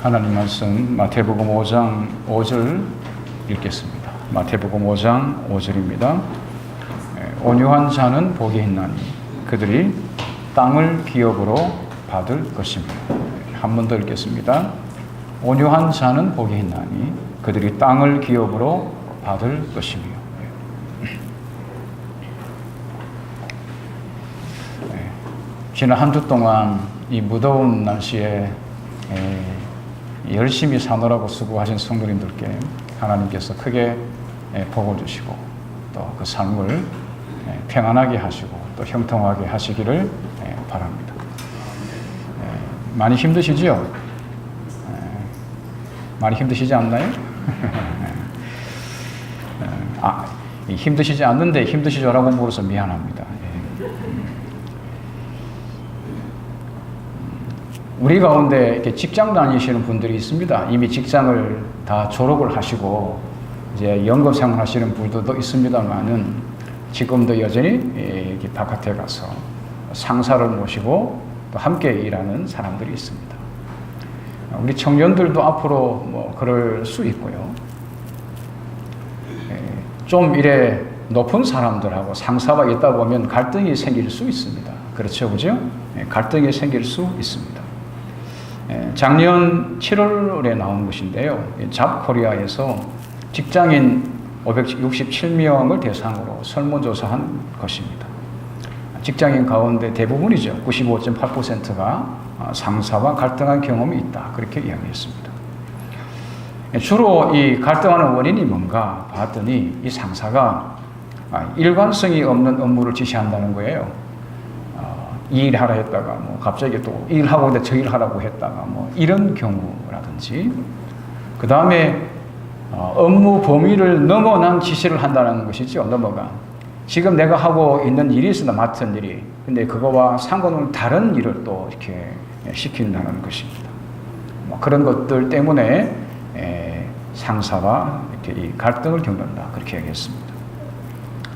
하나님 말씀 마태복음 5장 5절 읽겠습니다. 마태복음 5장 5절입니다. 온유한 자는 복이 있나니 그들이 땅을 기업으로 받을 것이며. 한 번 더 읽겠습니다. 온유한 자는 복이 있나니 그들이 땅을 기업으로 받을 것이며. 지난 한 주 동안 이 무더운 날씨에 열심히 사느라고 수고하신 성도님들께 하나님께서 크게 복을 주시고 또 그 삶을 평안하게 하시고 또 형통하게 하시기를 바랍니다. 많이 힘드시죠? 많이 힘드시지 않나요? 힘드시지 않는데 힘드시죠라고 물어서 미안합니다. 우리 가운데 이렇게 직장 다니시는 분들이 있습니다. 이미 직장을 다 졸업을 하시고 이제 연금 생활하시는 분들도 있습니다만은 지금도 여전히 이렇게 바깥에 가서 상사를 모시고 또 함께 일하는 사람들이 있습니다. 우리 청년들도 앞으로 뭐 그럴 수 있고요. 좀 이래 높은 사람들하고 상사가 있다 보면 갈등이 생길 수 있습니다. 그렇죠, 그죠? 갈등이 생길 수 있습니다. 작년 7월에 나온 것인데요. 잡코리아에서 직장인 567명을 대상으로 설문조사한 것입니다. 직장인 가운데 대부분이죠. 95.8%가 상사와 갈등한 경험이 있다. 그렇게 이야기했습니다. 주로 이 갈등하는 원인이 뭔가 봤더니 이 상사가 일관성이 없는 업무를 지시한다는 거예요. 이 일 하라 했다가 뭐 갑자기 또 이 일 하고 있는데 저 일 하라고 했다가 뭐 이런 경우라든지, 그 다음에 업무 범위를 넘어난 지시를 한다는 것이죠. 넘어가. 지금 내가 하고 있는 일이 있으나 맡은 일이, 근데 그거와 상관없는 다른 일을 또 이렇게 시킨다는 것입니다. 뭐 그런 것들 때문에 상사와 이렇게 이 갈등을 겪는다. 그렇게 얘기했습니다.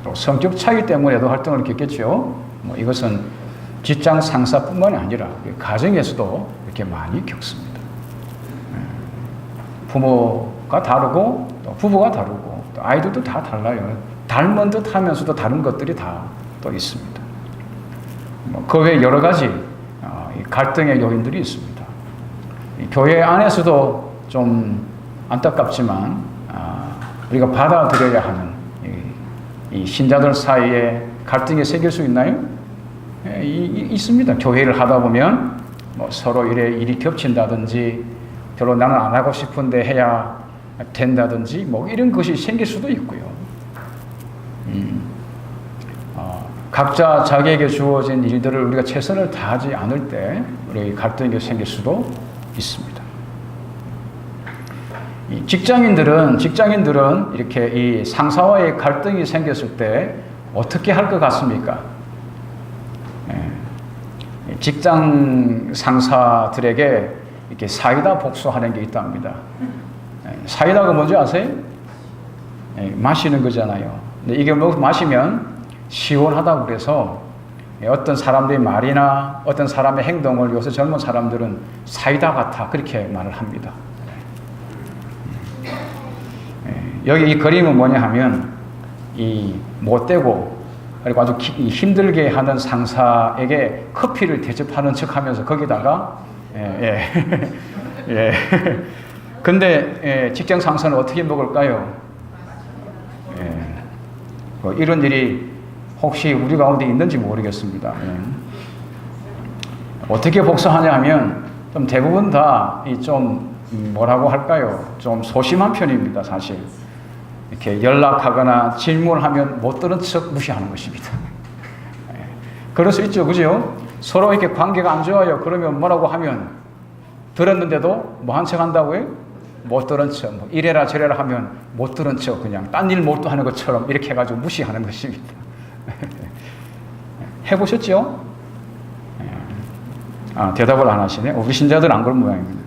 또 성격 차이 때문에도 갈등을 겪겠죠. 뭐 이것은 직장 상사뿐만이 아니라 가정에서도 이렇게 많이 겪습니다. 부모가 다르고 또 부부가 다르고 또 아이들도 다 달라요. 닮은 듯 하면서도 다른 것들이 다 또 있습니다. 그 외에 여러 가지 갈등의 요인들이 있습니다. 교회 안에서도 좀 안타깝지만 우리가 받아들여야 하는 이 신자들 사이에 갈등이 생길 수 있나요? 있습니다. 교회를 하다 보면 뭐 서로 일이 겹친다든지, 별로 나는 안 하고 싶은데 해야 된다든지, 뭐 이런 것이 생길 수도 있고요. 각자 자기에게 주어진 일들을 우리가 최선을 다하지 않을 때 우리 갈등이 생길 수도 있습니다. 이 직장인들은 이렇게 이 상사와의 갈등이 생겼을 때 어떻게 할 것 같습니까? 직장 상사들에게 이렇게 사이다 복수하는 게 있답니다. 사이다가 뭔지 아세요? 마시는 거잖아요. 근데 이게 마시면 시원하다고 그래서 어떤 사람들의 말이나 어떤 사람의 행동을 요새 젊은 사람들은 사이다 같아 그렇게 말을 합니다. 여기 이 그림은 뭐냐 하면 이 못되고 그리고 아주 힘들게 하는 상사에게 커피를 대접하는 척 하면서 거기다가 근데 직장 상사는 어떻게 먹을까요? 뭐 이런 일이 혹시 우리 가운데 있는지 모르겠습니다. 어떻게 복수하냐면 좀 대부분 다 좀 뭐라고 할까요? 좀 소심한 편입니다, 사실. 이렇게 연락하거나 질문하면 못 들은 척 무시하는 것입니다. 그럴 수 있죠, 그죠? 서로 이렇게 관계가 안 좋아요. 그러면 뭐라고 하면 들었는데도 뭐 한 척 한다고요? 못 들은 척, 뭐 이래라 저래라 하면 못 들은 척, 그냥 딴 일 못 하는 것처럼 이렇게 해가지고 무시하는 것입니다. 해보셨죠? 대답을 안 하시네. 우리 신자들 안 그런 모양입니다.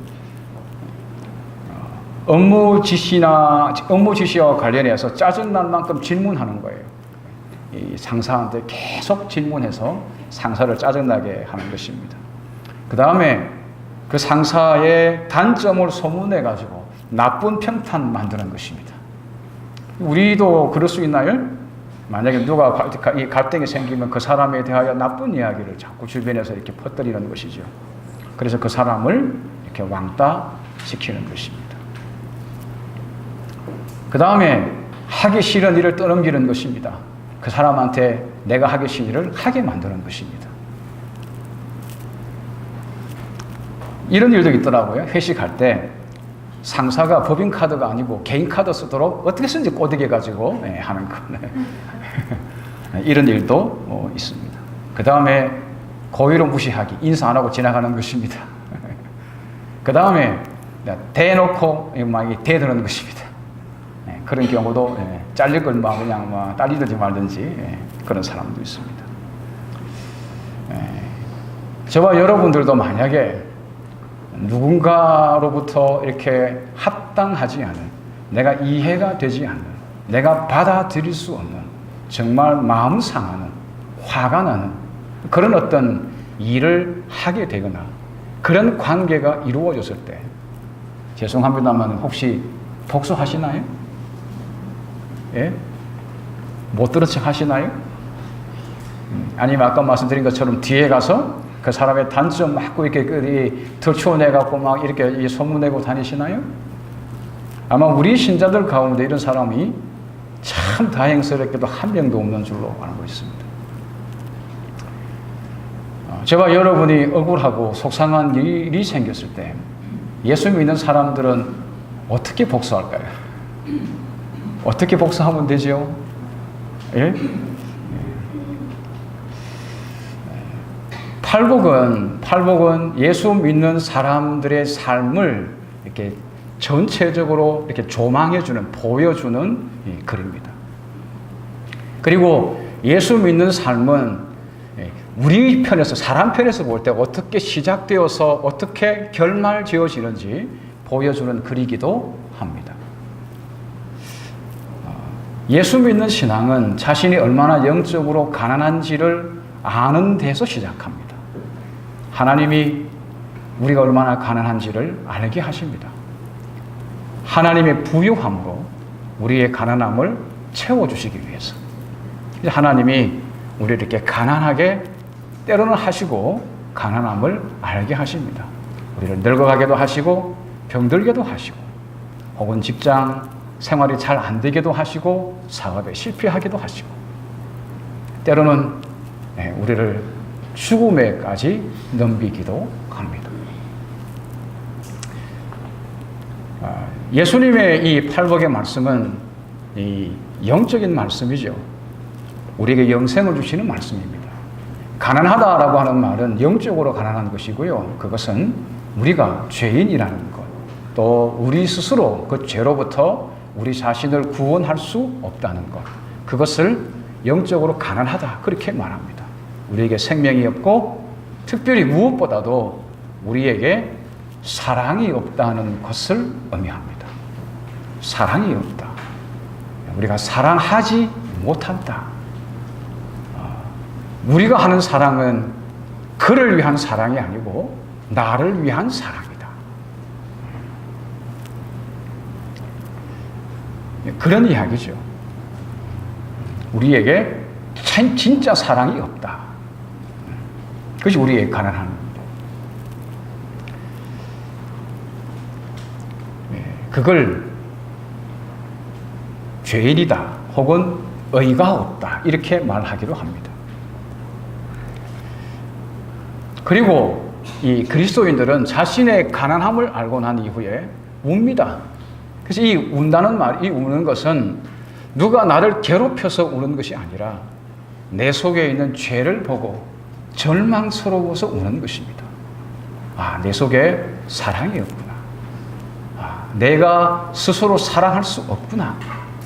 업무 지시와 관련해서 짜증날 만큼 질문하는 거예요. 이 상사한테 계속 질문해서 상사를 짜증나게 하는 것입니다. 그 다음에 그 상사의 단점을 소문내 가지고 나쁜 평판 만드는 것입니다. 우리도 그럴 수 있나요? 만약에 누가 이 갈등이 생기면 그 사람에 대하여 나쁜 이야기를 자꾸 주변에서 이렇게 퍼뜨리는 것이죠. 그래서 그 사람을 이렇게 왕따 시키는 것입니다. 그 다음에 하기 싫은 일을 떠넘기는 것입니다. 그 사람한테 내가 하기 싫은 일을 하게 만드는 것입니다. 이런 일도 있더라고요. 회식할 때 상사가 법인카드가 아니고 개인카드 쓰도록 어떻게 쓰는지 꼬드겨가지고 하는 거. 이런 일도 있습니다. 그 다음에 고의로 무시하기, 인사 안 하고 지나가는 것입니다. 그 다음에 대놓고 막 대드는 것입니다. 그런 경우도 잘릴 걸 막 그냥 막 딸리든지 말든지 그런 사람도 있습니다. 저와 여러분들도 만약에 누군가로부터 이렇게 합당하지 않은, 내가 이해가 되지 않는, 내가 받아들일 수 없는, 정말 마음 상하는, 화가 나는 그런 어떤 일을 하게 되거나 그런 관계가 이루어졌을 때, 죄송합니다만 혹시 복수하시나요? 예? 못 들은 척 하시나요? 아니면 아까 말씀드린 것처럼 뒤에 가서 그 사람의 단점 막 이렇게 덜쳐내갖고 막 이렇게 소문내고 다니시나요? 아마 우리 신자들 가운데 이런 사람이 참 다행스럽게도 한 명도 없는 줄로 알고 있습니다. 저와 여러분이 억울하고 속상한 일이 생겼을 때 예수 믿는 사람들은 어떻게 복수할까요? 어떻게 복수하면 되죠? 예? 팔복은 예수 믿는 사람들의 삶을 이렇게 전체적으로 이렇게 조망해주는, 보여주는 글입니다. 그리고 예수 믿는 삶은 우리 편에서, 사람 편에서 볼 때 어떻게 시작되어서 어떻게 결말 지어지는지 보여주는 글이기도 합니다. 예수 믿는 신앙은 자신이 얼마나 영적으로 가난한지를 아는 데서 시작합니다. 하나님이 우리가 얼마나 가난한지를 알게 하십니다. 하나님의 부유함으로 우리의 가난함을 채워주시기 위해서 하나님이 우리를 이렇게 가난하게 때로는 하시고 가난함을 알게 하십니다. 우리를 늙어가게도 하시고 병들게도 하시고 혹은 직장 생활이 잘 안 되게도 하시고 사업에 실패하기도 하시고 때로는 우리를 죽음에까지 넘기기도 합니다. 예수님의 이 팔복의 말씀은 이 영적인 말씀이죠. 우리에게 영생을 주시는 말씀입니다. 가난하다라고 하는 말은 영적으로 가난한 것이고요. 그것은 우리가 죄인이라는 것, 또 우리 스스로 그 죄로부터 우리 자신을 구원할 수 없다는 것, 그것을 영적으로 가난하다 그렇게 말합니다. 우리에게 생명이 없고 특별히 무엇보다도 우리에게 사랑이 없다는 것을 의미합니다. 사랑이 없다. 우리가 사랑하지 못한다. 우리가 하는 사랑은 그를 위한 사랑이 아니고 나를 위한 사랑이다. 그런 이야기죠. 우리에게 진짜 사랑이 없다. 그것이 우리의 가난한 겁니다. 그걸 죄인이다 혹은 의가 없다 이렇게 말하기도 합니다. 그리고 이 그리스도인들은 자신의 가난함을 알고 난 이후에 웁니다. 그래서 이 운다는 말, 이 우는 것은 누가 나를 괴롭혀서 우는 것이 아니라 내 속에 있는 죄를 보고 절망스러워서 우는 것입니다. 아, 내 속에 사랑이 없구나. 아, 내가 스스로 사랑할 수 없구나.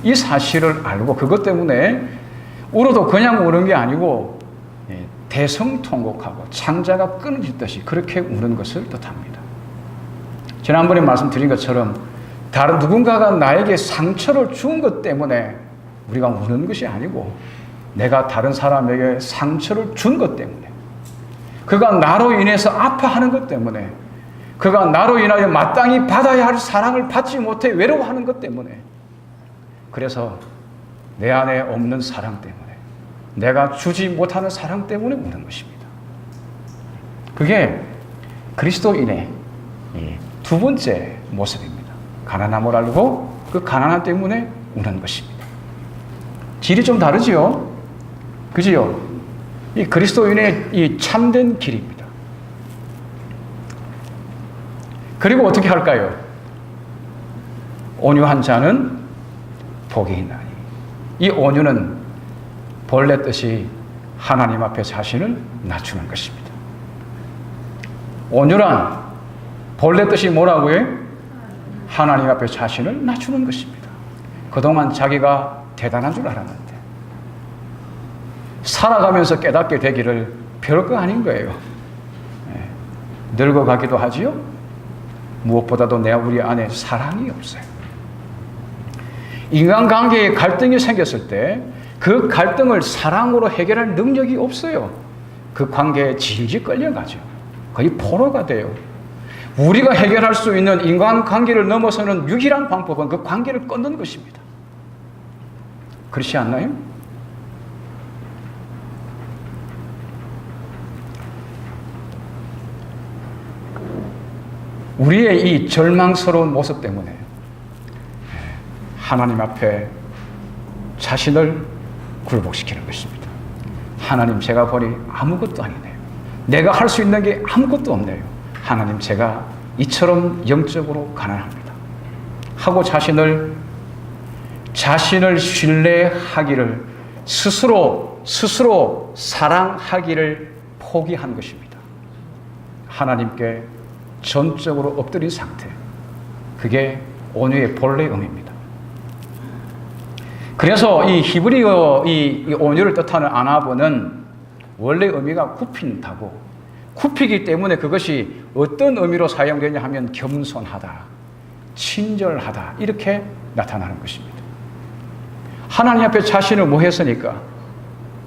이 사실을 알고 그것 때문에 울어도 그냥 우는 게 아니고 대성통곡하고 창자가 끊어지듯이 그렇게 우는 것을 뜻합니다. 지난번에 말씀드린 것처럼 다른 누군가가 나에게 상처를 준 것 때문에 우리가 우는 것이 아니고 내가 다른 사람에게 상처를 준 것 때문에 그가 나로 인해서 아파하는 것 때문에 그가 나로 인하여 마땅히 받아야 할 사랑을 받지 못해 외로워하는 것 때문에, 그래서 내 안에 없는 사랑 때문에, 내가 주지 못하는 사랑 때문에 우는 것입니다. 그게 그리스도인의 두 번째 모습입니다. 가난함을 알고 그 가난함 때문에 우는 것입니다. 질이 좀 다르지요? 그지요? 이 그리스도인의 이 참된 길입니다. 그리고 어떻게 할까요? 온유한 자는 복이 있나니. 이 온유는 벌레 뜻이 하나님 앞에 자신을 낮추는 것입니다. 온유란 벌레 뜻이 뭐라고요? 하나님 앞에 자신을 낮추는 것입니다. 그동안 자기가 대단한 줄 알았는데 살아가면서 깨닫게 되기를 별거 아닌 거예요. 늙어가기도 하지요. 무엇보다도 우리 안에 사랑이 없어요. 인간관계에 갈등이 생겼을 때 그 갈등을 사랑으로 해결할 능력이 없어요. 그 관계에 질질 끌려가죠. 거의 포로가 돼요. 우리가 해결할 수 있는 인간관계를 넘어서는 유일한 방법은 그 관계를 끊는 것입니다. 그렇지 않나요? 우리의 이 절망스러운 모습 때문에 하나님 앞에 자신을 굴복시키는 것입니다. 하나님, 제가 보니 아무것도 아니네요. 내가 할 수 있는 게 아무것도 없네요. 하나님, 제가 이처럼 영적으로 가난합니다. 하고 자신을 신뢰하기를, 스스로 사랑하기를 포기한 것입니다. 하나님께 전적으로 엎드린 상태. 그게 온유의 본래 의미입니다. 그래서 이 히브리어 이 온유를 뜻하는 아나브는 원래 의미가 굽힌다고, 굽히기 때문에 그것이 어떤 의미로 사용되냐 하면 겸손하다, 친절하다, 이렇게 나타나는 것입니다. 하나님 앞에 자신을 뭐 했으니까?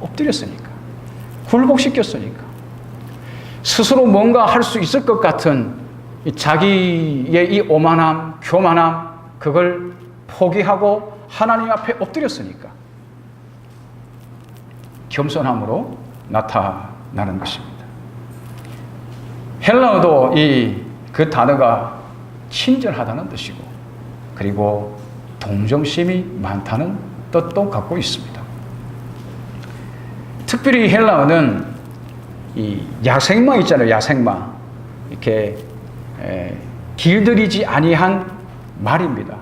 엎드렸으니까. 굴복시켰으니까. 스스로 뭔가 할 수 있을 것 같은 자기의 이 오만함, 교만함, 그걸 포기하고 하나님 앞에 엎드렸으니까 겸손함으로 나타나는 것입니다. 헬라어도 그 단어가 친절하다는 뜻이고, 그리고 동정심이 많다는 뜻도 갖고 있습니다. 특별히 헬라어는 이 야생마 있잖아요. 야생마. 이렇게 길들이지 아니한 말입니다.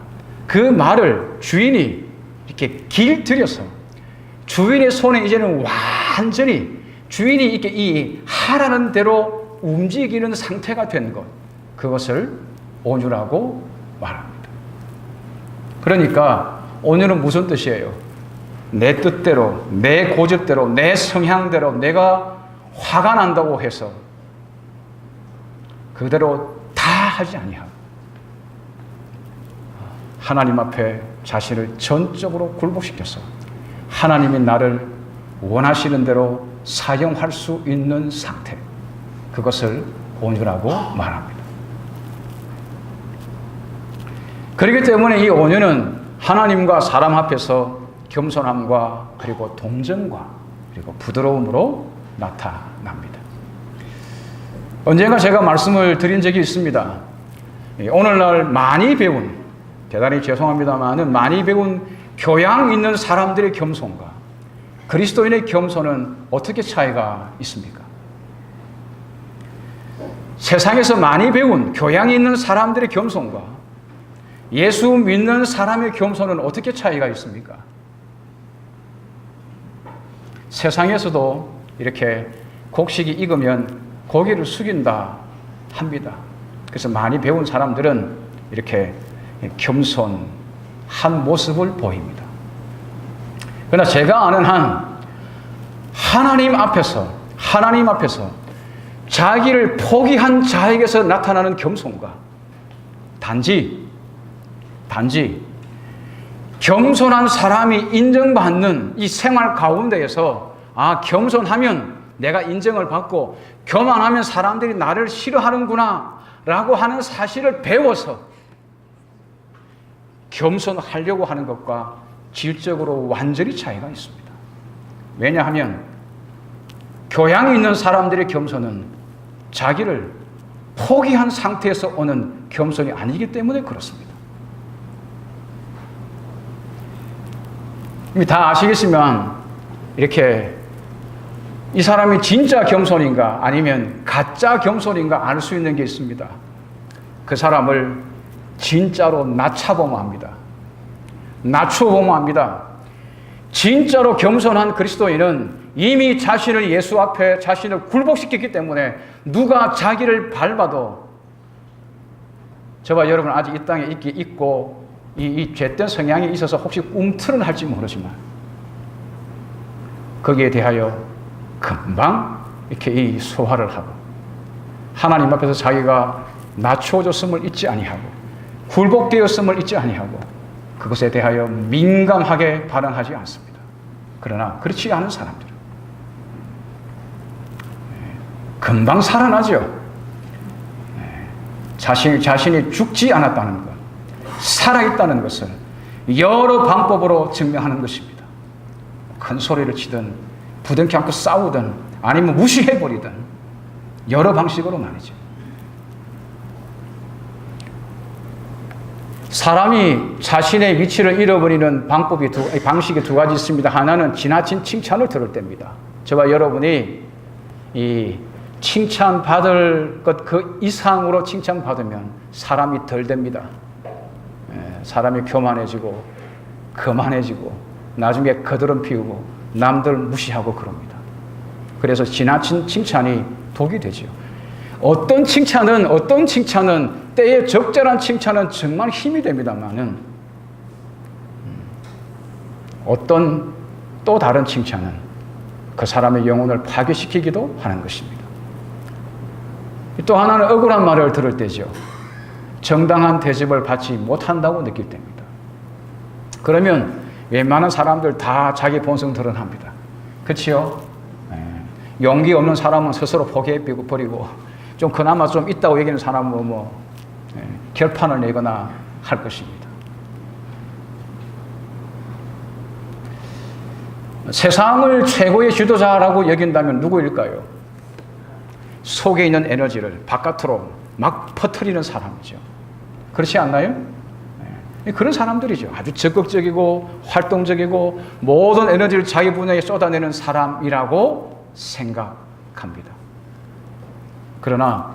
그 말을 주인이 이렇게 길들여서 주인의 손에 이제는 완전히 주인이 이렇게 이 하라는 대로 움직이는 상태가 된 것, 그것을 온유라고 말합니다. 그러니까 온유는 무슨 뜻이에요? 내 뜻대로, 내 고집대로, 내 성향대로 내가 화가 난다고 해서 그대로 다 하지 아니하고 하나님 앞에 자신을 전적으로 굴복시켜서 하나님이 나를 원하시는 대로 사용할 수 있는 상태, 그것을 온유라고 말합니다. 그렇기 때문에 이 온유는 하나님과 사람 앞에서 겸손함과 그리고 동정과 그리고 부드러움으로 나타납니다. 언젠가 제가 말씀을 드린 적이 있습니다. 오늘날 많이 배운, 대단히 죄송합니다만은 많이 배운 교양 있는 사람들의 겸손과 그리스도인의 겸손은 어떻게 차이가 있습니까? 세상에서 많이 배운 교양이 있는 사람들의 겸손과 예수 믿는 사람의 겸손은 어떻게 차이가 있습니까? 세상에서도 이렇게 곡식이 익으면 고개를 숙인다 합니다. 그래서 많이 배운 사람들은 이렇게 겸손한 모습을 보입니다. 그러나 제가 아는 한 하나님 앞에서 자기를 포기한 자에게서 나타나는 겸손과 단지 겸손한 사람이 인정받는 이 생활 가운데에서 겸손하면 내가 인정을 받고 교만하면 사람들이 나를 싫어하는구나 라고 하는 사실을 배워서 겸손하려고 하는 것과 질적으로 완전히 차이가 있습니다. 왜냐하면 교양이 있는 사람들의 겸손은 자기를 포기한 상태에서 오는 겸손이 아니기 때문에 그렇습니다. 이미 다 아시겠지만 이렇게 이 사람이 진짜 겸손인가 아니면 가짜 겸손인가 알 수 있는 게 있습니다. 그 사람을 진짜로 낮춰보면 합니다. 낮춰보면 합니다. 진짜로 겸손한 그리스도인은 이미 자신을 예수 앞에 자신을 굴복시켰기 때문에 누가 자기를 밟아도 저와 여러분 아직 이 땅에 있고 이 죄된 성향이 있어서 혹시 꿈틀은 할지 모르지만 거기에 대하여 금방 이렇게 이 소화를 하고 하나님 앞에서 자기가 낮춰졌음을 잊지 아니하고 굴복되었음을 잊지 아니하고 그것에 대하여 민감하게 반응하지 않습니다. 그러나 그렇지 않은 사람들은 금방 살아나죠. 자신이 죽지 않았다는 것, 살아있다는 것을 여러 방법으로 증명하는 것입니다. 큰 소리를 치든 부둥켜 안고 싸우든 아니면 무시해버리든 여러 방식으로 말이죠. 사람이 자신의 위치를 잃어버리는 방식이 두 가지 있습니다. 하나는 지나친 칭찬을 들을 때입니다. 저와 여러분이 이 칭찬받을 것 그 이상으로 칭찬받으면 사람이 덜 됩니다. 사람이 교만해지고 거만해지고 나중에 거드름 피우고 남들 무시하고 그럽니다. 그래서 지나친 칭찬이 독이 되죠. 어떤 칭찬은 때에 적절한 칭찬은 정말 힘이 됩니다만은 어떤 또 다른 칭찬은 그 사람의 영혼을 파괴시키기도 하는 것입니다. 또 하나는 억울한 말을 들을 때죠. 정당한 대접을 받지 못한다고 느낄 때입니다. 그러면 웬만한 사람들 다 자기 본성 드러납니다. 그렇지요? 용기 없는 사람은 스스로 포기해버리고 좀 그나마 좀 있다고 얘기하는 사람은 결판을 내거나 할 것입니다. 세상을 최고의 지도자라고 여긴다면 누구일까요? 속에 있는 에너지를 바깥으로 막 퍼뜨리는 사람이죠. 그렇지 않나요? 그런 사람들이죠. 아주 적극적이고 활동적이고 모든 에너지를 자기 분야에 쏟아내는 사람이라고 생각합니다. 그러나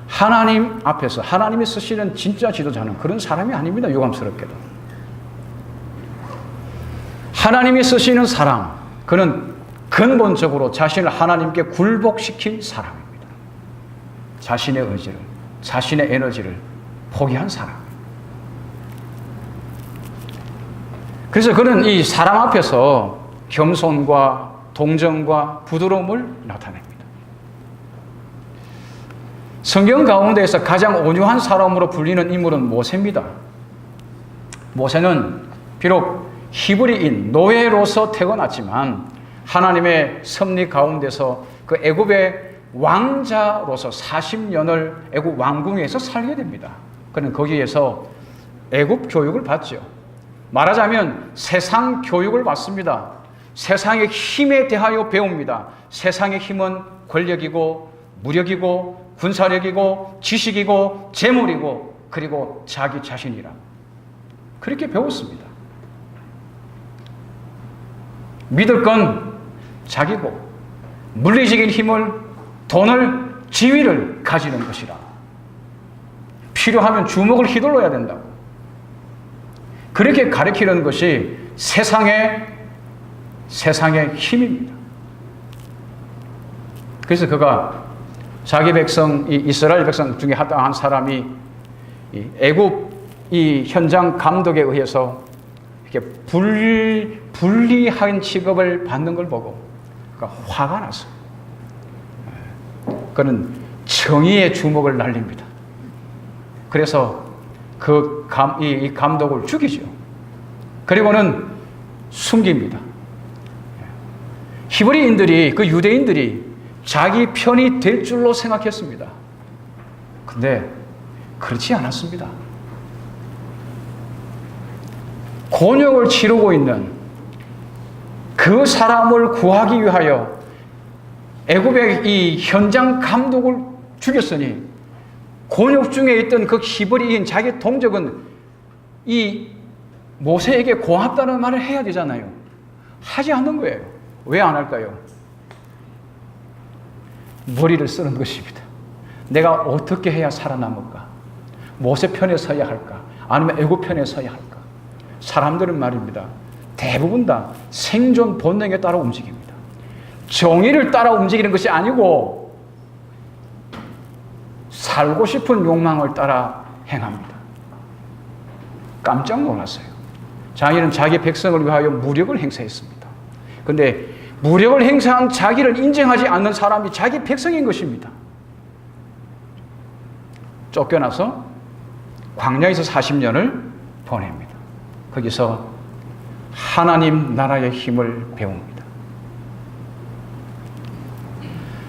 하나님 앞에서 하나님이 쓰시는 진짜 지도자는 그런 사람이 아닙니다. 유감스럽게도. 하나님이 쓰시는 사람, 그는 근본적으로 자신을 하나님께 굴복시킨 사람입니다. 자신의 의지를, 자신의 에너지를 포기한 사람. 그래서 그는 이 사람 앞에서 겸손과 동정과 부드러움을 나타냅니다. 성경 가운데에서 가장 온유한 사람으로 불리는 인물은 모세입니다. 모세는 비록 히브리인 노예로서 태어났지만 하나님의 섭리 가운데서 그 애굽의 왕자로서 40년을 애굽 왕궁에서 살게 됩니다. 그는 거기에서 애굽 교육을 받죠. 말하자면 세상 교육을 받습니다. 세상의 힘에 대하여 배웁니다. 세상의 힘은 권력이고 무력이고 군사력이고 지식이고 재물이고 그리고 자기 자신이라. 그렇게 배웠습니다. 믿을 건 자기고 물리적인 힘을, 돈을, 지위를 가지는 것이라. 필요하면 주먹을 휘둘러야 된다고. 그렇게 가르치는 것이 세상의 힘입니다. 그래서 그가 자기 백성, 이스라엘 백성 중에 한 사람이 애굽 이 현장 감독에 의해서 이렇게 불리한 취급을 받는 걸 보고 그러니까 화가 났어요. 그는 정의의 주먹을 날립니다. 그래서 이 감독을 죽이죠. 그리고는 숨깁니다. 히브리인들이, 그 유대인들이 자기 편이 될 줄로 생각했습니다. 근데 그렇지 않았습니다. 곤욕을 치르고 있는 그 사람을 구하기 위하여 애굽의 이 현장 감독을 죽였으니 곤욕 중에 있던 그 히브리인 자기 동족은 이 모세에게 고맙다는 말을 해야 되잖아요. 하지 않는 거예요. 왜 안 할까요? 머리를 쓰는 것입니다. 내가 어떻게 해야 살아남을까? 모세 편에 서야 할까? 아니면 애굽 편에 서야 할까? 사람들은 말입니다. 대부분 다 생존 본능에 따라 움직입니다. 정의를 따라 움직이는 것이 아니고 살고 싶은 욕망을 따라 행합니다. 깜짝 놀랐어요. 자기는 자기 백성을 위하여 무력을 행사했습니다. 그런데 무력을 행사한 자기를 인정하지 않는 사람이 자기 백성인 것입니다. 쫓겨나서 광야에서 40년을 보냅니다. 거기서 하나님 나라의 힘을 배웁니다.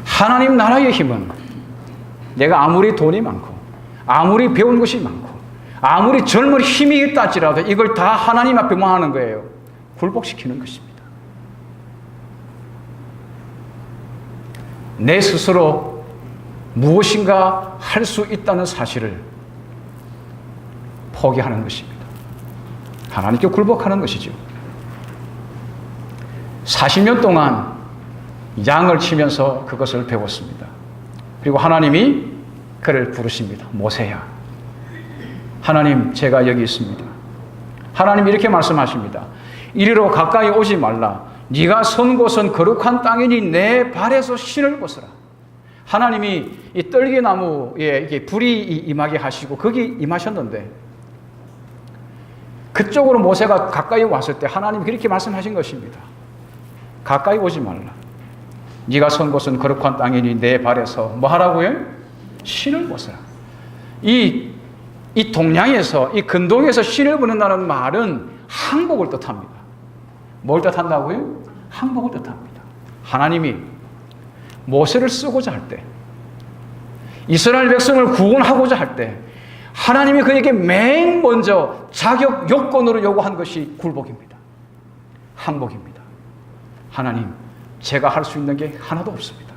하나님 나라의 힘은 내가 아무리 돈이 많고 아무리 배운 것이 많고 아무리 젊은 힘이 있다 할지라도 이걸 다 하나님 앞에 뭐 하는 거예요? 굴복시키는 것입니다. 내 스스로 무엇인가 할 수 있다는 사실을 포기하는 것입니다. 하나님께 굴복하는 것이죠. 40년 동안 양을 치면서 그것을 배웠습니다. 그리고 하나님이 그를 부르십니다. 모세야. 하나님, 제가 여기 있습니다. 하나님이 이렇게 말씀하십니다. 이리로 가까이 오지 말라. 네가 선 곳은 거룩한 땅이니 내 발에서 신을 벗으라. 하나님이 이 떨기나무에 이게 불이 임하게 하시고 거기 임하셨는데 그쪽으로 모세가 가까이 왔을 때 하나님이 그렇게 말씀하신 것입니다. 가까이 오지 말라. 네가 선 곳은 거룩한 땅이니 내 발에서 뭐 하라고요? 신을 벗으라. 이 동양에서 이 근동에서 신을 벗는다는 말은 항복을 뜻합니다. 뭘 뜻한다고요? 항복을 뜻합니다. 하나님이 모세를 쓰고자 할 때, 이스라엘 백성을 구원하고자 할 때 하나님이 그에게 맨 먼저 자격 요건으로 요구한 것이 굴복입니다. 항복입니다. 하나님, 제가 할 수 있는 게 하나도 없습니다.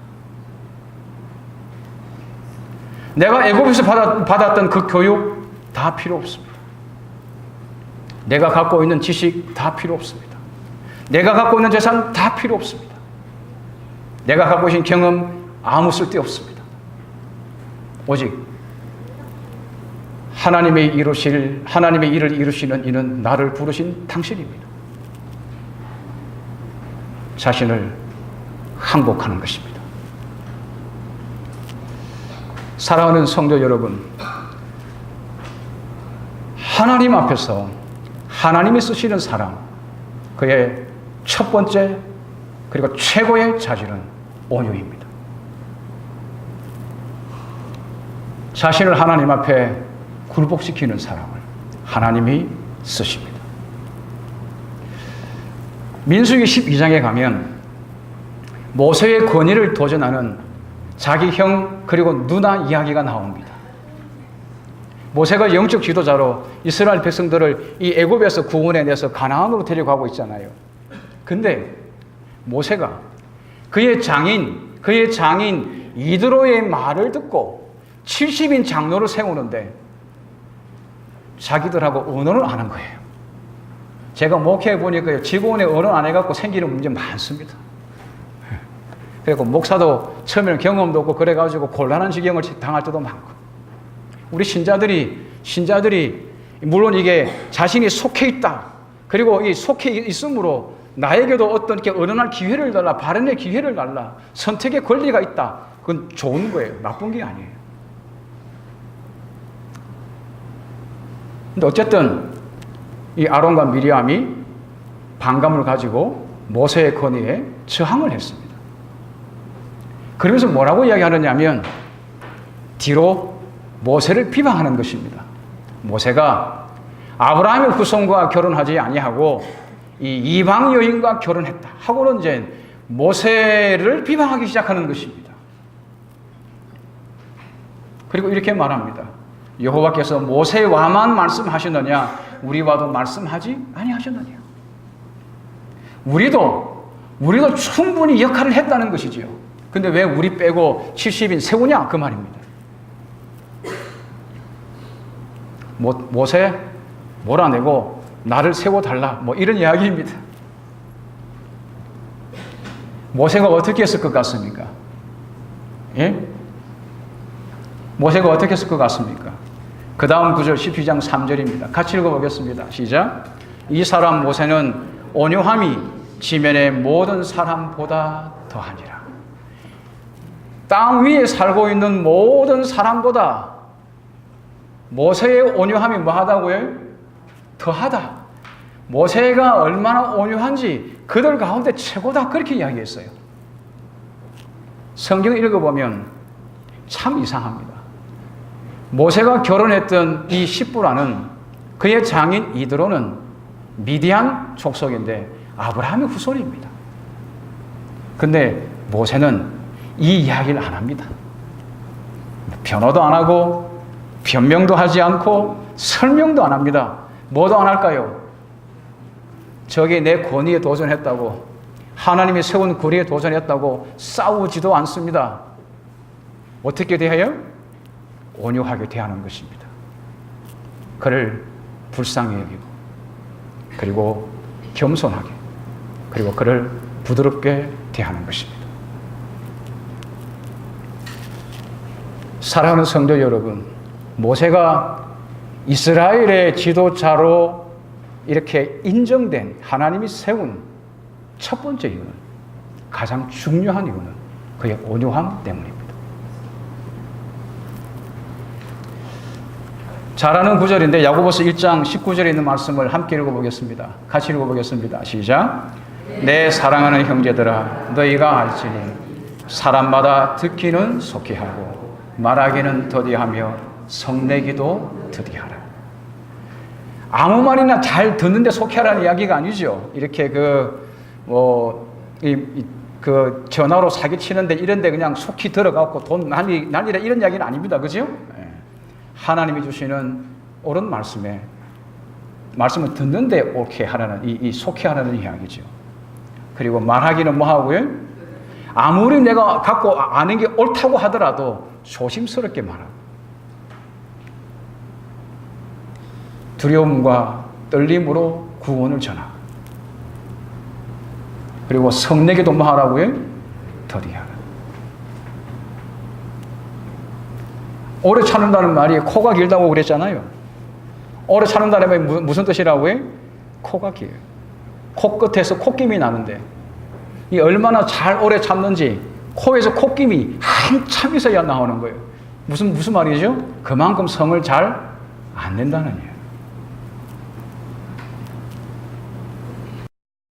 내가 애굽에서 받았던 그 교육 다 필요 없습니다. 내가 갖고 있는 지식 다 필요 없습니다. 내가 갖고 있는 재산 다 필요 없습니다. 내가 갖고 있는 경험 아무 쓸데 없습니다. 오직 하나님의 일을 이루시는 이는 나를 부르신 당신입니다. 자신을 항복하는 것입니다. 사랑하는 성도 여러분, 하나님 앞에서 하나님이 쓰시는 사람, 그의 첫 번째 그리고 최고의 자질은 온유입니다. 자신을 하나님 앞에 굴복시키는 사람을 하나님이 쓰십니다. 민수기 12장에 가면 모세의 권위를 도전하는 자기 형 그리고 누나 이야기가 나옵니다. 모세가 영적 지도자로 이스라엘 백성들을 이 애굽에서 구원해내서 가나안으로 데려가고 있잖아요. 근데 모세가 그의 장인 이드로의 말을 듣고 70인 장로를 세우는데 자기들하고 언어를 안 한 거예요. 제가 목회해 보니까 직원의 언어 안 해갖고 생기는 문제 많습니다. 그리고 목사도 처음에는 경험도 없고 그래가지고 곤란한 지경을 당할 때도 많고, 우리 신자들이 물론 이게 자신이 속해 있다, 그리고 이 속해 있으므로 나에게도 어떤 이렇게 언어할 기회를 달라, 발언의 기회를 달라, 선택의 권리가 있다. 그건 좋은 거예요. 나쁜 게 아니에요. 근데 어쨌든 이 아론과 미리암이 반감을 가지고 모세의 권위에 저항을 했습니다. 그러면서 뭐라고 이야기하느냐면 뒤로 모세를 비방하는 것입니다. 모세가 아브라함의 후손과 결혼하지 아니하고 이 이방 여인과 결혼했다 하고는 이제 모세를 비방하기 시작하는 것입니다. 그리고 이렇게 말합니다. 여호와께서 모세와만 말씀하셨느냐 우리와도 말씀하지 아니하셨느냐. 우리도 충분히 역할을 했다는 것이지요. 근데 왜 우리 빼고 70인 세우냐 그 말입니다. 모세 몰아내고 나를 세워달라 뭐 이런 이야기입니다. 모세가 어떻게 했을 것 같습니까? 예? 모세가 어떻게 했을 것 같습니까? 그 다음 구절 12장 3절입니다. 같이 읽어보겠습니다. 시작. 이 사람 모세는 온유함이 지면의 모든 사람보다 더하니라. 땅 위에 살고 있는 모든 사람보다 모세의 온유함이 뭐하다고요? 더하다. 모세가 얼마나 온유한지 그들 가운데 최고다 그렇게 이야기했어요. 성경 읽어보면 참 이상합니다. 모세가 결혼했던 이 시브라는 그의 장인 이드로는 미디안 족속인데 아브라함의 후손입니다. 근데 모세는 이 이야기를 안 합니다. 변호도 안 하고 변명도 하지 않고 설명도 안 합니다. 뭐도 안 할까요? 저게 내 권위에 도전했다고, 하나님이 세운 권위에 도전했다고 싸우지도 않습니다. 어떻게 대해요? 온유하게 대하는 것입니다. 그를 불쌍히 여기고, 그리고 겸손하게, 그리고 그를 부드럽게 대하는 것입니다. 사랑하는 성도 여러분, 모세가 이스라엘의 지도자로 이렇게 인정된 하나님이 세운 첫 번째 이유는, 가장 중요한 이유는 그의 온유함 때문입니다. 잘 아는 구절인데 야고보서 1장 19절에 있는 말씀을 함께 읽어보겠습니다. 같이 읽어보겠습니다. 시작. 내 사랑하는 형제들아 너희가 알지니 사람마다 듣기는 속히 하고 말하기는 더디하며 성내기도 더디하라. 아무 말이나 잘 듣는데 속히 하라는 이야기가 아니죠. 이렇게 전화로 사기치는데 이런데 그냥 속히 들어가고 돈 난리라 이런 이야기는 아닙니다. 그죠? 하나님이 주시는 옳은 말씀을 듣는데 옳게 하라는 이 속히 하라는 이야기죠. 그리고 말하기는 뭐 하고요? 아무리 내가 갖고 아는 게 옳다고 하더라도 조심스럽게 말하고 두려움과 떨림으로 구원을 전하고, 그리고 성내기도 뭐 하라고요? 더디하라. 오래 참는다는 말이 코가 길다고 그랬잖아요. 오래 참는다는 말이 무슨 뜻이라고요? 코가 길어요. 코끝에서 콧김이 나는데 이 얼마나 잘 오래 참는지 코에서 콧김이 한참 있어야 나오는 거예요. 무슨 말이죠? 그만큼 성을 잘 안 낸다는 거예요.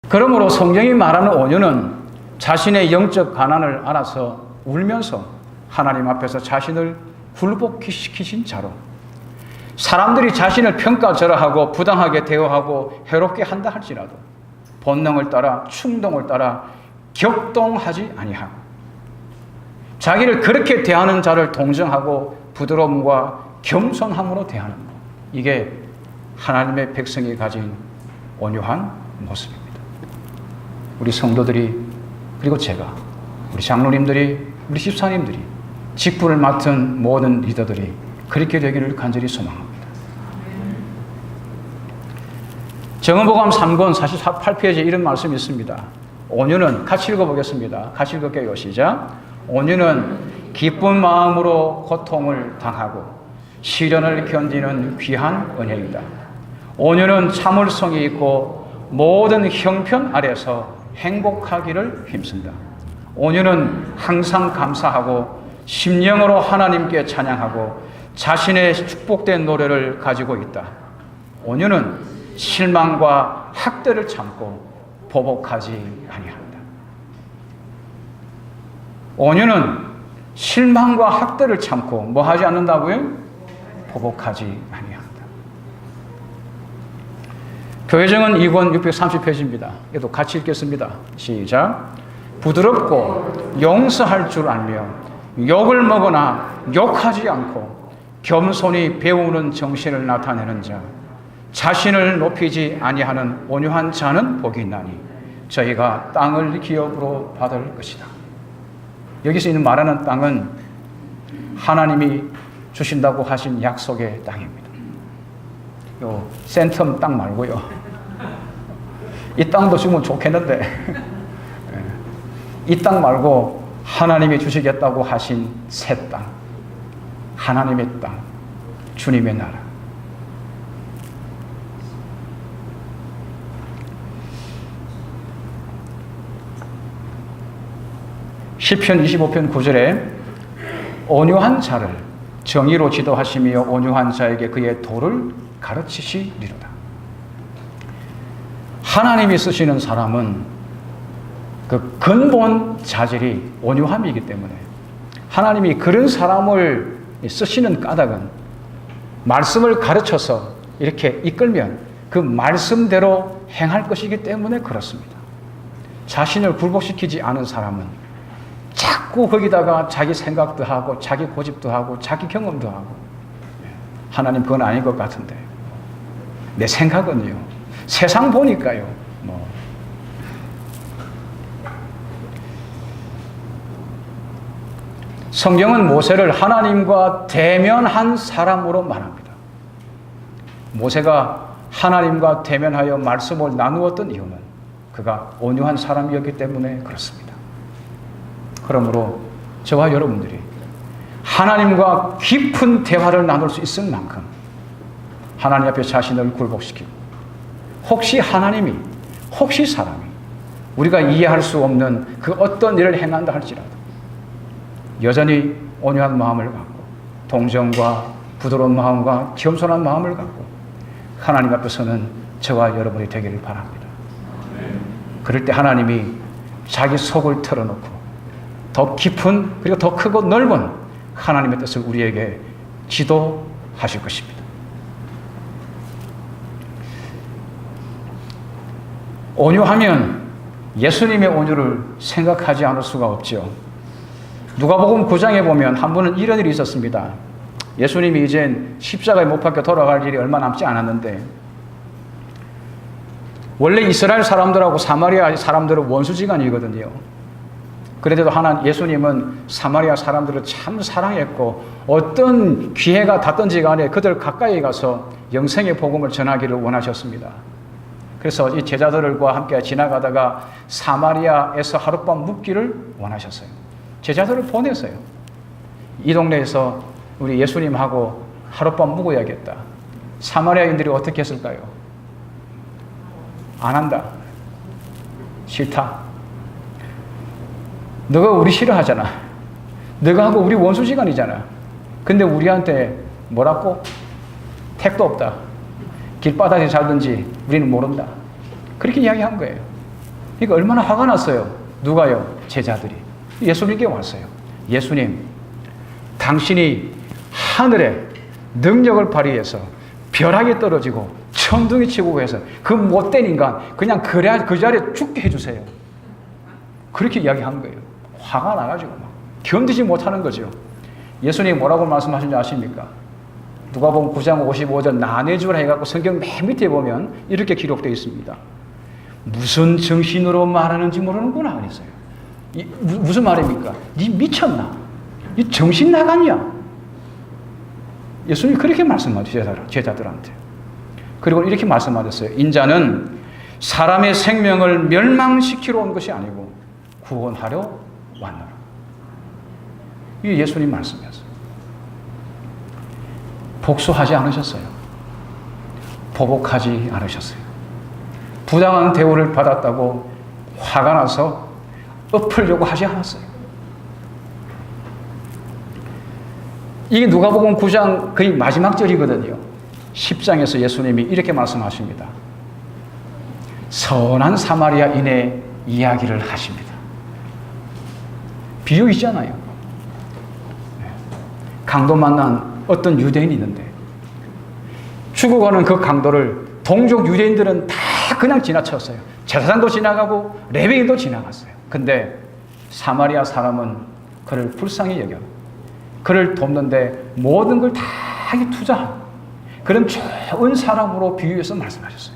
그러므로 성경이 말하는 온유는 자신의 영적 가난을 알아서 울면서 하나님 앞에서 자신을 굴복시키신 자로, 사람들이 자신을 평가절하하고 부당하게 대우하고 해롭게 한다 할지라도 본능을 따라 충동을 따라 격동하지 아니하고 자기를 그렇게 대하는 자를 동정하고 부드러움과 겸손함으로 대하는 것, 이게 하나님의 백성이 가진 온유한 모습입니다. 우리 성도들이, 그리고 제가, 우리 장로님들이, 우리 집사님들이, 직분을 맡은 모든 리더들이 그렇게 되기를 간절히 소망합니다. 정언복음 3권 48페이지에 이런 말씀이 있습니다. 온유는, 같이 읽어보겠습니다. 같이 읽을게요. 시작. 온유는 기쁜 마음으로 고통을 당하고 시련을 견디는 귀한 은혜이다. 온유는 참을성이 있고 모든 형편 아래서 행복하기를 힘쓴다. 온유는 항상 감사하고 심령으로 하나님께 찬양하고 자신의 축복된 노래를 가지고 있다. 온유는 실망과 학대를 참고 보복하지 아니한다. 온유는 실망과 학대를 참고 뭐 하지 않는다고요? 보복하지 아니한다. 교회정은 2권 630페이지입니다. 이것도 같이 읽겠습니다. 시작. 부드럽고 용서할 줄 알며 욕을 먹으나 욕하지 않고 겸손히 배우는 정신을 나타내는 자, 자신을 높이지 아니하는 온유한 자는 복이 있나니 저희가 땅을 기업으로 받을 것이다. 여기서 있는 말하는 땅은 하나님이 주신다고 하신 약속의 땅입니다. 요 센텀 땅 말고요. 이 땅도 주면 좋겠는데 이 땅 말고 하나님이 주시겠다고 하신 새 땅, 하나님의 땅, 주님의 나라. 시편 25편 9절에 온유한 자를 정의로 지도하시며 온유한 자에게 그의 도를 가르치시리로다. 하나님이 쓰시는 사람은 그 근본 자질이 온유함이기 때문에 하나님이 그런 사람을 쓰시는 까닭은 말씀을 가르쳐서 이렇게 이끌면 그 말씀대로 행할 것이기 때문에 그렇습니다. 자신을 굴복시키지 않은 사람은 자꾸 거기다가 자기 생각도 하고 자기 고집도 하고 자기 경험도 하고 하나님 그건 아닌 것 같은데 내 생각은요 세상 보니까요 성경은 모세를 하나님과 대면한 사람으로 말합니다. 모세가 하나님과 대면하여 말씀을 나누었던 이유는 그가 온유한 사람이었기 때문에 그렇습니다. 그러므로 저와 여러분들이 하나님과 깊은 대화를 나눌 수 있을 만큼 하나님 앞에 자신을 굴복시키고 혹시 하나님이 혹시 사람이 우리가 이해할 수 없는 그 어떤 일을 행한다 할지라도 여전히 온유한 마음을 갖고 동정과 부드러운 마음과 겸손한 마음을 갖고 하나님 앞에서는 저와 여러분이 되기를 바랍니다. 그럴 때 하나님이 자기 속을 털어놓고 더 깊은 그리고 더 크고 넓은 하나님의 뜻을 우리에게 지도하실 것입니다. 온유하면 예수님의 온유를 생각하지 않을 수가 없죠. 누가복음 9장에 보면 한 번은 이런 일이 있었습니다. 예수님이 이젠 십자가에 못 박혀 돌아갈 일이 얼마 남지 않았는데 원래 이스라엘 사람들하고 사마리아 사람들은 원수지간이거든요. 그런데도 예수님은 사마리아 사람들을 참 사랑했고 어떤 기회가 닿든지 간에 그들 가까이 가서 영생의 복음을 전하기를 원하셨습니다. 그래서 이 제자들과 함께 지나가다가 사마리아에서 하룻밤 묵기를 원하셨어요. 제자들을 보냈어요. 이 동네에서 우리 예수님하고 하룻밤 묵어야겠다. 사마리아인들이 어떻게 했을까요? 안 한다. 싫다. 너가 우리 싫어하잖아. 너가 하고 우리 원수지간이잖아. 근데 우리한테 뭐라고? 택도 없다. 길바닥에 살든지 우리는 모른다. 그렇게 이야기한 거예요. 그러니까 얼마나 화가 났어요. 누가요? 제자들이. 예수님께 왔어요. 예수님, 당신이 하늘에 능력을 발휘해서 벼락이 떨어지고 천둥이 치고 해서 그 못된 인간 그냥 그 자리에 죽게 해주세요. 그렇게 이야기한 거예요. 화가 나가지고 막 견디지 못하는 거죠. 예수님이 뭐라고 말씀하신지 아십니까? 누가복음 9장 55절 나뇌주라 해갖고 성경 맨 밑에 보면 이렇게 기록되어 있습니다. 무슨 정신으로 말하는지 모르는구나 그랬어요. 무슨 말입니까? 니 미쳤나? 니 정신 나갔냐? 예수님이 그렇게 말씀하셨어요. 제자들한테. 그리고 이렇게 말씀하셨어요. 인자는 사람의 생명을 멸망시키러 온 것이 아니고 구원하려 왔노라. 이게 예수님 말씀이었어요. 복수하지 않으셨어요. 보복하지 않으셨어요. 부당한 대우를 받았다고 화가 나서 엎으려고 하지 않았어요. 이게 누가복음 9장 거의 마지막 절이거든요. 10장에서 예수님이 이렇게 말씀하십니다. 선한 사마리아인의 이야기를 하십니다. 비유 있잖아요. 강도 만난 어떤 유대인이 있는데 죽어가는 그 강도를 동족 유대인들은 다 그냥 지나쳤어요. 제사장도 지나가고 레위인도 지나갔어요. 근데 사마리아 사람은 그를 불쌍히 여겨 그를 돕는데 모든 걸 다 투자한 그런 좋은 사람으로 비유해서 말씀하셨어요.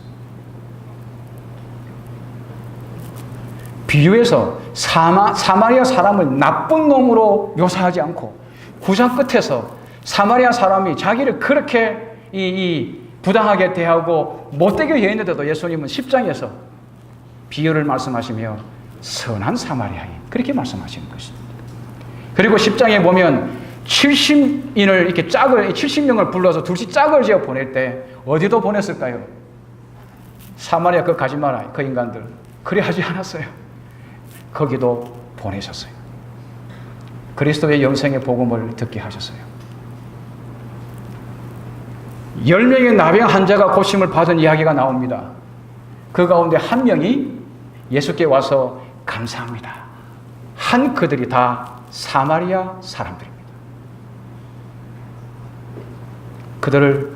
비유해서 사마리아 사람을 나쁜 놈으로 묘사하지 않고 구장 끝에서 사마리아 사람이 자기를 그렇게 부당하게 대하고 못되게 여행했는데도 예수님은 10장에서 비유를 말씀하시며 선한 사마리아인 그렇게 말씀하시는 것입니다. 그리고 10장에 보면 70인을 이렇게 70명을 불러서 둘씩 짝을 지어 보낼 때 어디도 보냈을까요? 사마리아 그 가지 마라 그 인간들 그리 하지 않았어요. 거기도 보내셨어요. 그리스도의 영생의 복음을 듣게 하셨어요. 10명의 나병 환자가 고침을 받은 이야기가 나옵니다. 그 가운데 한 명이 예수께 와서 감사합니다. 한 그들이 다 사마리아 사람들입니다. 그들을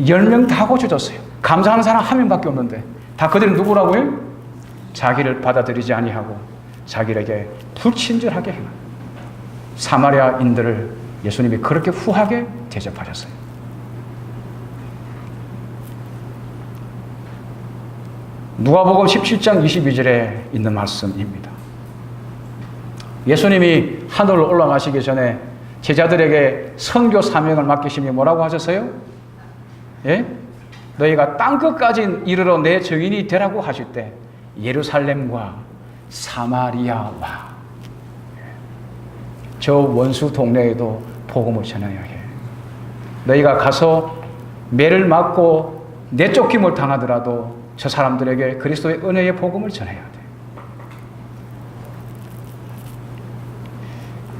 10명 다 고쳐줬어요. 감사하는 사람 한 명밖에 없는데 다 그들은 누구라고요? 자기를 받아들이지 아니하고 자기에게 불친절하게 행한 사마리아인들을 예수님이 그렇게 후하게 대접하셨어요. 누가복음 17장 22절에 있는 말씀입니다. 예수님이 하늘로 올라가시기 전에 제자들에게 선교 사명을 맡기시며 뭐라고 하셨어요? 예? 너희가 땅끝까지 이르러 내 증인이 되라고 하실 때 예루살렘과 사마리아와 저 원수 동네에도 복음을 전해야 해. 너희가 가서 매를 맞고 내쫓김을 당하더라도 저 사람들에게 그리스도의 은혜의 복음을 전해야 돼.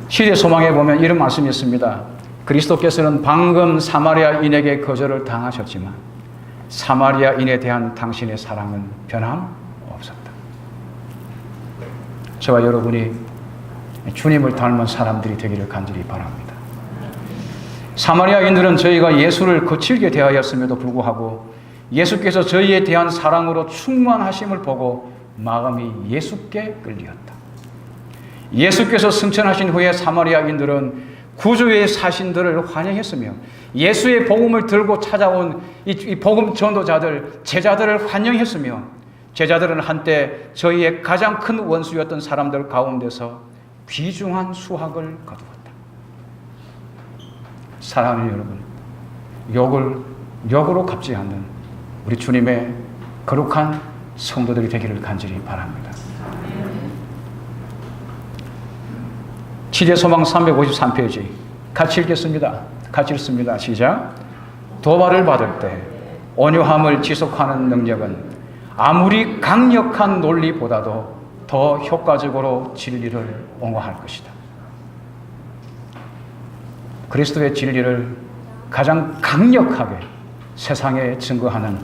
시대 소망에 보면 이런 말씀이 있습니다. 그리스도께서는 방금 사마리아인에게 거절을 당하셨지만 사마리아인에 대한 당신의 사랑은 변함없었다. 저와 여러분이 주님을 닮은 사람들이 되기를 간절히 바랍니다. 사마리아인들은 저희가 예수를 거칠게 대하였음에도 불구하고 예수께서 저희에 대한 사랑으로 충만하심을 보고 마음이 예수께 끌리었다. 예수께서 승천하신 후에 사마리아인들은 구주의 사신들을 환영했으며 예수의 복음을 들고 찾아온 이 복음 전도자들, 제자들을 환영했으며 제자들은 한때 저희의 가장 큰 원수였던 사람들 가운데서 귀중한 수확을 거두었다. 사랑하는 여러분, 욕으로 갚지 않는 우리 주님의 거룩한 성도들이 되기를 간절히 바랍니다. 치제 소망 353페이지 같이 읽겠습니다. 같이 읽습니다. 시작. 도발을 받을 때 온유함을 지속하는 능력은 아무리 강력한 논리보다도 더 효과적으로 진리를 옹호할 것이다. 그리스도의 진리를 가장 강력하게 세상에 증거하는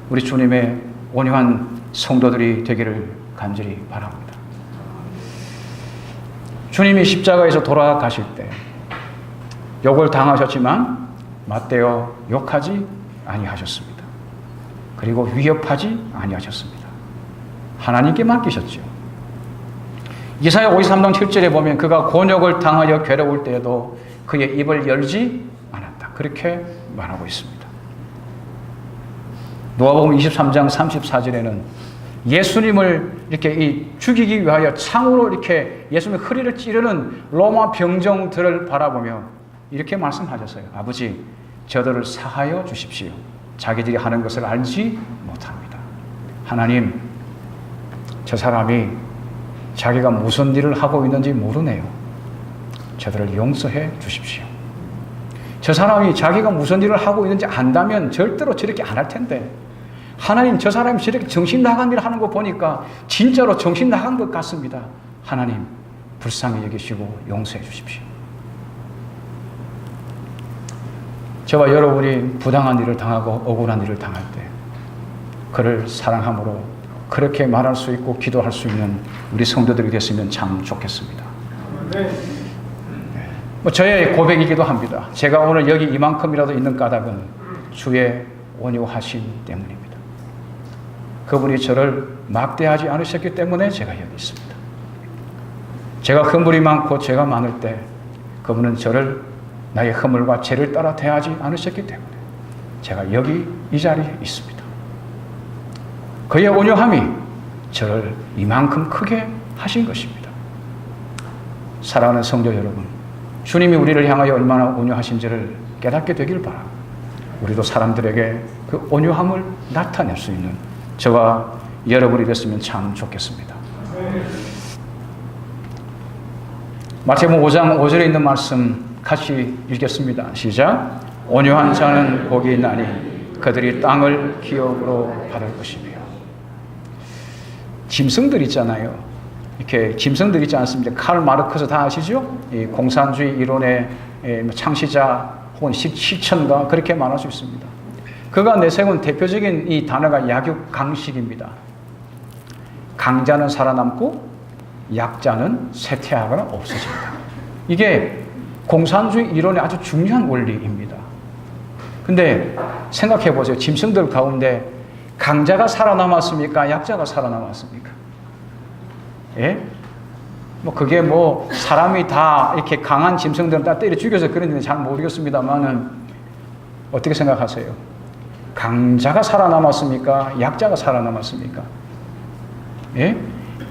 우리 주님의 온유한 성도들이 되기를 간절히 바랍니다. 주님이 십자가에서 돌아가실 때 욕을 당하셨지만 맞대어 욕하지 아니하셨습니다. 그리고 위협하지 아니하셨습니다. 하나님께 맡기셨죠. 이사야 53장 7절에 보면 그가 곤욕을 당하여 괴로울 때에도 그의 입을 열지 않았다. 그렇게 말하고 있습니다. 누가복음 23장 34절에는 예수님을 이렇게 죽이기 위하여 창으로 이렇게 예수님의 허리를 찌르는 로마 병정들을 바라보며 이렇게 말씀하셨어요. 아버지, 저들을 사하여 주십시오. 자기들이 하는 것을 알지 못합니다. 하나님, 저 사람이 자기가 무슨 일을 하고 있는지 모르네요. 저들을 용서해 주십시오. 저 사람이 자기가 무슨 일을 하고 있는지 안다면 절대로 저렇게 안 할 텐데 하나님, 저 사람이 저렇게 정신 나간 일을 하는 거 보니까 진짜로 정신 나간 것 같습니다. 하나님, 불쌍히 여기시고 용서해 주십시오. 저와 여러분이 부당한 일을 당하고 억울한 일을 당할 때 그를 사랑함으로 그렇게 말할 수 있고 기도할 수 있는 우리 성도들이 됐으면 참 좋겠습니다. 저의 고백이기도 합니다. 제가 오늘 여기 이만큼이라도 있는 까닭은 주의 온유하심 때문입니다. 그분이 저를 막대하지 않으셨기 때문에 제가 여기 있습니다. 제가 헌물이 많고 죄가 많을 때 그분은 저를 나의 허물과 죄를 따라 대하지 않으셨기 때문에 제가 여기 이 자리에 있습니다. 그의 온유함이 저를 이만큼 크게 하신 것입니다. 사랑하는 성도 여러분, 주님이 우리를 향하여 얼마나 온유하신지를 깨닫게 되길 바랍니다. 우리도 사람들에게 그 온유함을 나타낼 수 있는 저와 여러분이 됐으면 참 좋겠습니다. 마태복음 5장 5절에 있는 말씀 같이 읽겠습니다. 시작. 온유한 자는 복이 있나니 그들이 땅을 기업으로 받을 것이며. 짐승들 있잖아요. 이렇게 짐승들 있지 않습니까? 칼 마르크스 다 아시죠? 이 공산주의 이론의 창시자 혹은 실천가 그렇게 말할 수 있습니다. 그가 내세운 대표적인 이 단어가 약육강식입니다. 강자는 살아남고 약자는 쇠퇴하거나 없어진다. 이게 공산주의 이론의 아주 중요한 원리입니다. 근데 생각해 보세요. 짐승들 가운데 강자가 살아남았습니까? 약자가 살아남았습니까? 예? 뭐 그게 뭐 사람이 다 이렇게 강한 짐승들은 다 때려 죽여서 그런지는 잘 모르겠습니다만은 어떻게 생각하세요? 강자가 살아남았습니까? 약자가 살아남았습니까? 예?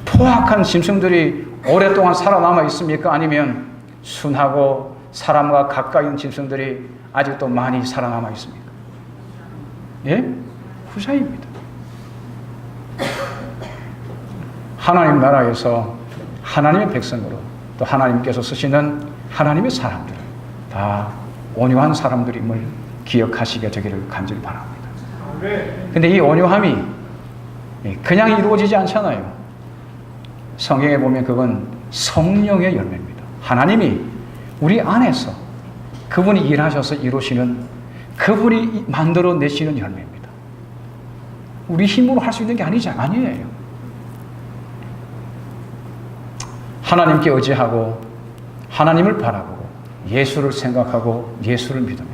포악한 짐승들이 오랫동안 살아남아 있습니까? 아니면 순하고 사람과 가까이 있는 짐승들이 아직도 많이 살아남아 있습니까? 예? 후자입니다. 하나님 나라에서 하나님의 백성으로 또 하나님께서 쓰시는 하나님의 사람들 다 온유한 사람들임을 기억하시게 되기를 간절히 바랍니다. 근데 이 온유함이 그냥 이루어지지 않잖아요. 성경에 보면 그건 성령의 열매입니다. 하나님이 우리 안에서 그분이 일하셔서 이루시는 그분이 만들어내시는 열매입니다. 우리 힘으로 할 수 있는 게 아니에요. 하나님께 의지하고 하나님을 바라보고 예수를 생각하고 예수를 믿으며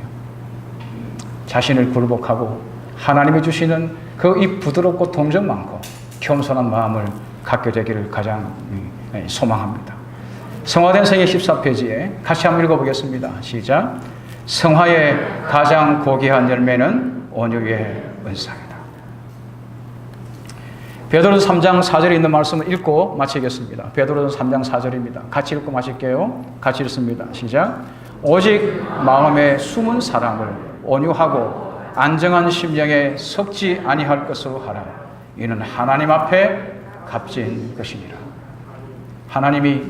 자신을 굴복하고 하나님이 주시는 그 이 부드럽고 동정 많고 겸손한 마음을 갖게 되기를 가장 소망합니다. 성화된 생애 14페이지에 같이 한번 읽어보겠습니다. 시작. 성화의 가장 고귀한 열매는 온유의 은사이다. 베드로서 3장 4절에 있는 말씀을 읽고 마치겠습니다. 베드로서 3장 4절입니다. 같이 읽고 마칠게요. 같이 읽습니다. 시작. 오직 마음의 숨은 사랑을 온유하고 안정한 심령에 섞지 아니할 것으로 하라. 이는 하나님 앞에 값진 것이니라. 하나님이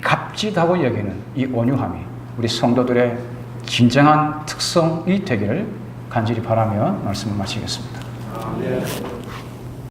값지다고 여기는 이 온유함이 우리 성도들의 진정한 특성이 되기를 간절히 바라며 말씀을 마치겠습니다.